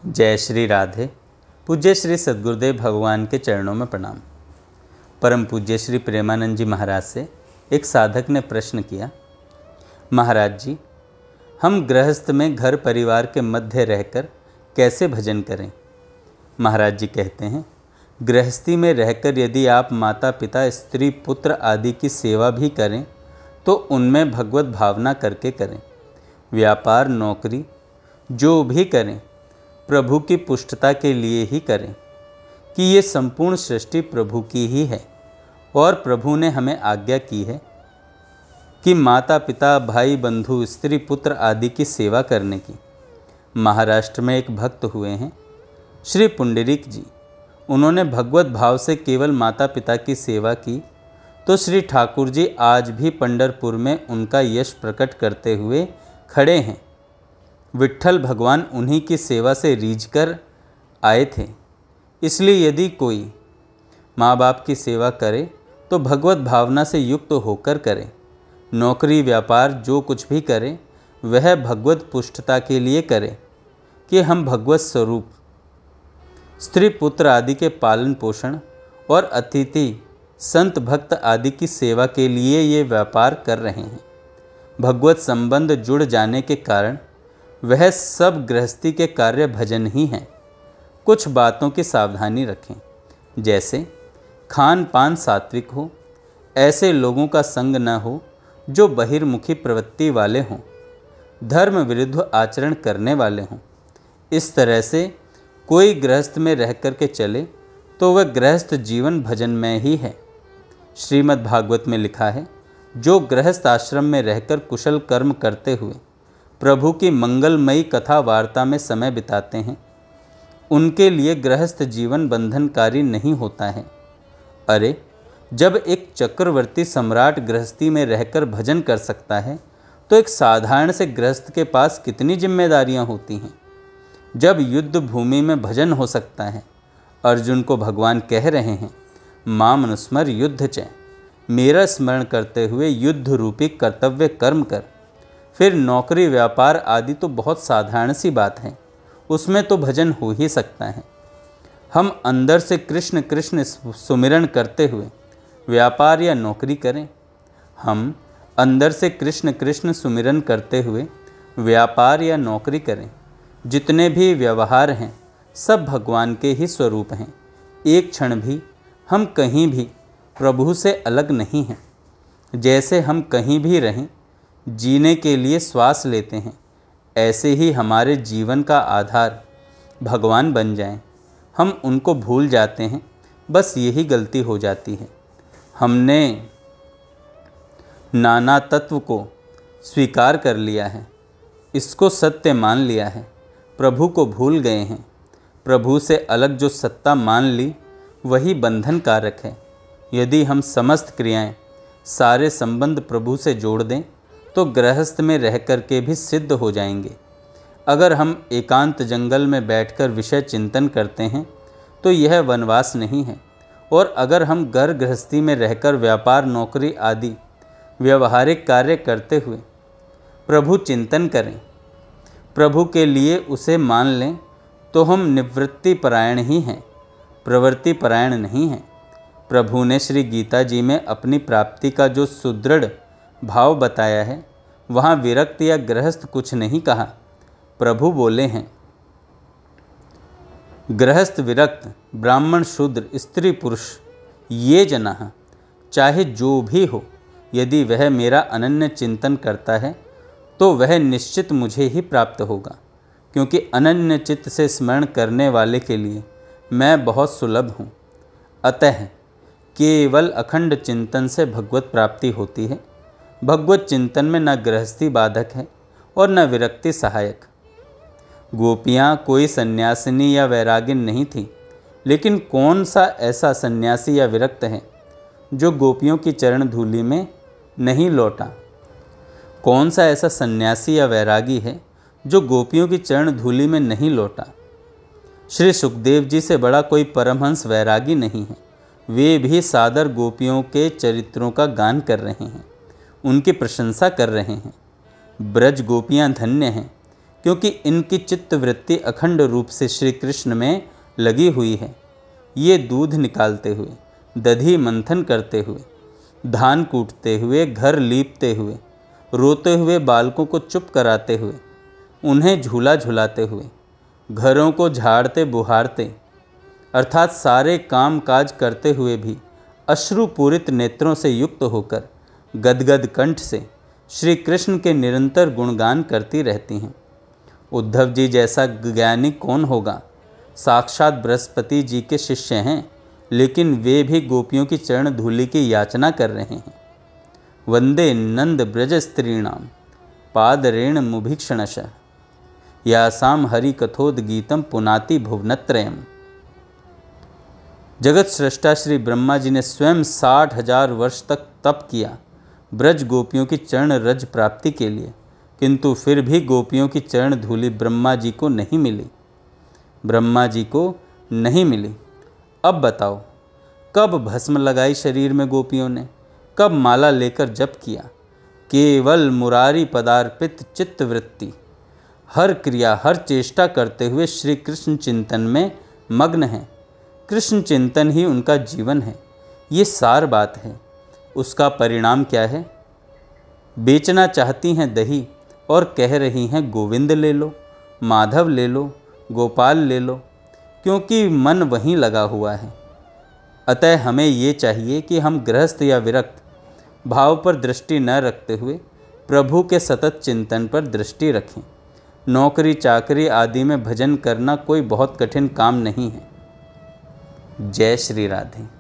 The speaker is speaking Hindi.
जय श्री राधे। पूज्य श्री सद्गुरुदेव भगवान के चरणों में प्रणाम। परम पूज्य श्री प्रेमानंद जी महाराज से एक साधक ने प्रश्न किया, महाराज जी, हम गृहस्थ में घर परिवार के मध्य रहकर कैसे भजन करें? महाराज जी कहते हैं, गृहस्थी में रहकर यदि आप माता पिता स्त्री पुत्र आदि की सेवा भी करें तो उनमें भगवत भावना करके करें। व्यापार नौकरी जो भी करें प्रभु की पुष्टता के लिए ही करें कि ये संपूर्ण सृष्टि प्रभु की ही है और प्रभु ने हमें आज्ञा की है कि माता पिता भाई बंधु स्त्री पुत्र आदि की सेवा करने की। महाराष्ट्र में एक भक्त हुए हैं श्री पुंडरीक जी। उन्होंने भगवत भाव से केवल माता पिता की सेवा की तो श्री ठाकुर जी आज भी पंढरपुर में उनका यश प्रकट करते हुए खड़े हैं। विट्ठल भगवान उन्हीं की सेवा से रीझ कर आए थे। इसलिए यदि कोई माँ बाप की सेवा करे तो भगवत भावना से युक्त होकर करे। नौकरी व्यापार जो कुछ भी करे वह भगवत पुष्टता के लिए करे कि हम भगवत स्वरूप स्त्री पुत्र आदि के पालन पोषण और अतिथि संत भक्त आदि की सेवा के लिए ये व्यापार कर रहे हैं। भगवत संबंध जुड़ जाने के कारण वह सब गृहस्थी के कार्य भजन ही हैं। कुछ बातों की सावधानी रखें, जैसे खान पान सात्विक हो, ऐसे लोगों का संग न हो जो बहिर्मुखी प्रवृत्ति वाले हों, धर्म विरुद्ध आचरण करने वाले हों। इस तरह से कोई गृहस्थ में रह कर के चले तो वह गृहस्थ जीवन भजन में ही है। श्रीमद् भागवत में लिखा है, जो गृहस्थ आश्रम में रहकर कुशल कर्म करते हुए प्रभु की मंगलमयी कथा वार्ता में समय बिताते हैं उनके लिए गृहस्थ जीवन बंधनकारी नहीं होता है। अरे, जब एक चक्रवर्ती सम्राट गृहस्थी में रहकर भजन कर सकता है तो एक साधारण से गृहस्थ के पास कितनी जिम्मेदारियां होती हैं। जब युद्ध भूमि में भजन हो सकता है, अर्जुन को भगवान कह रहे हैं, माम अनुस्मर युद्ध च, मेरा स्मरण करते हुए युद्ध रूपी कर्तव्य कर्म कर। फिर नौकरी व्यापार आदि तो बहुत साधारण सी बात है, उसमें तो भजन हो ही सकता है। हम अंदर से कृष्ण कृष्ण सुमिरन करते हुए व्यापार या नौकरी करें। हम अंदर से कृष्ण कृष्ण सुमिरन करते हुए व्यापार या नौकरी करें। जितने भी व्यवहार हैं सब भगवान के ही स्वरूप हैं। एक क्षण भी हम कहीं भी प्रभु से अलग नहीं हैं। जैसे हम कहीं भी रहें, जीने के लिए श्वास लेते हैं, ऐसे ही हमारे जीवन का आधार भगवान बन जाएं। हम उनको भूल जाते हैं, बस यही गलती हो जाती है। हमने नाना तत्व को स्वीकार कर लिया है, इसको सत्य मान लिया है, प्रभु को भूल गए हैं। प्रभु से अलग जो सत्ता मान ली वही बंधन कारक है। यदि हम समस्त क्रियाएं सारे संबंध प्रभु से जोड़ दें तो गृहस्थ में रह कर के भी सिद्ध हो जाएंगे। अगर हम एकांत जंगल में बैठकर विषय चिंतन करते हैं तो यह वनवास नहीं है। और अगर हम घर गृहस्थी में रहकर व्यापार नौकरी आदि व्यवहारिक कार्य करते हुए प्रभु चिंतन करें, प्रभु के लिए उसे मान लें तो हम निवृत्ति परायण ही हैं, प्रवृत्ति परायण नहीं हैं। प्रभु ने श्री गीता जी में अपनी प्राप्ति का जो सुदृढ़ भाव बताया है वहाँ विरक्त या गृहस्थ कुछ नहीं कहा। प्रभु बोले हैं, गृहस्थ विरक्त ब्राह्मण शूद्र स्त्री पुरुष ये जनाः चाहे जो भी हो, यदि वह मेरा अनन्य चिंतन करता है तो वह निश्चित मुझे ही प्राप्त होगा, क्योंकि अनन्य चित्त से स्मरण करने वाले के लिए मैं बहुत सुलभ हूँ। अतः केवल अखंड चिंतन से भगवत प्राप्ति होती है। भगवत चिंतन में न गृहस्थी बाधक है और न विरक्ति सहायक। गोपियाँ कोई सन्यासिनी या वैरागिन नहीं थी, लेकिन कौन सा ऐसा सन्यासी या विरक्त है जो गोपियों की चरण धूलि में नहीं लौटा? कौन सा ऐसा सन्यासी या वैरागी है जो गोपियों की चरण धूलि में नहीं लौटा? श्री सुखदेव जी से बड़ा कोई परमहंस वैरागी नहीं है। वे भी सादर गोपियों के चरित्रों का गान कर रहे हैं, उनकी प्रशंसा कर रहे हैं। ब्रज गोपियाँ धन्य हैं क्योंकि इनकी चित्तवृत्ति अखंड रूप से श्री कृष्ण में लगी हुई है। ये दूध निकालते हुए, दधी मंथन करते हुए, धान कूटते हुए, घर लीपते हुए, रोते हुए बालकों को चुप कराते हुए, उन्हें झूला झुलाते हुए, घरों को झाड़ते बुहारते अर्थात सारे काम काज करते हुए भी अश्रुपूरित नेत्रों से युक्त होकर गदगद कंठ से श्री कृष्ण के निरंतर गुणगान करती रहती हैं। उद्धव जी जैसा ज्ञानी कौन होगा? साक्षात बृहस्पति जी के शिष्य हैं, लेकिन वे भी गोपियों की चरण धूलि की याचना कर रहे हैं। वंदे नंद ब्रज स्त्रीणाम पादरेण मुभीक्षणश यासाम हरि कथोद गीतम पुनाति भुवनत्रयम्। जगत सृष्टा श्री ब्रह्मा जी ने स्वयं 60,000 वर्ष तक तप किया ब्रज गोपियों की चरण रज प्राप्ति के लिए, किंतु फिर भी गोपियों की चरण धूलि ब्रह्मा जी को नहीं मिली। ब्रह्मा जी को नहीं मिली। अब बताओ, कब भस्म लगाई शरीर में गोपियों ने? कब माला लेकर जप किया? केवल मुरारी पदार्पित चित्तवृत्ति हर क्रिया हर चेष्टा करते हुए श्री कृष्ण चिंतन में मग्न है। कृष्ण चिंतन ही उनका जीवन है। ये सार बात है। उसका परिणाम क्या है? बेचना चाहती हैं दही और कह रही हैं गोविंद ले लो, माधव ले लो, गोपाल ले लो, क्योंकि मन वहीं लगा हुआ है। अतः हमें ये चाहिए कि हम गृहस्थ या विरक्त भाव पर दृष्टि न रखते हुए प्रभु के सतत चिंतन पर दृष्टि रखें। नौकरी चाकरी आदि में भजन करना कोई बहुत कठिन काम नहीं है। जय श्री राधे।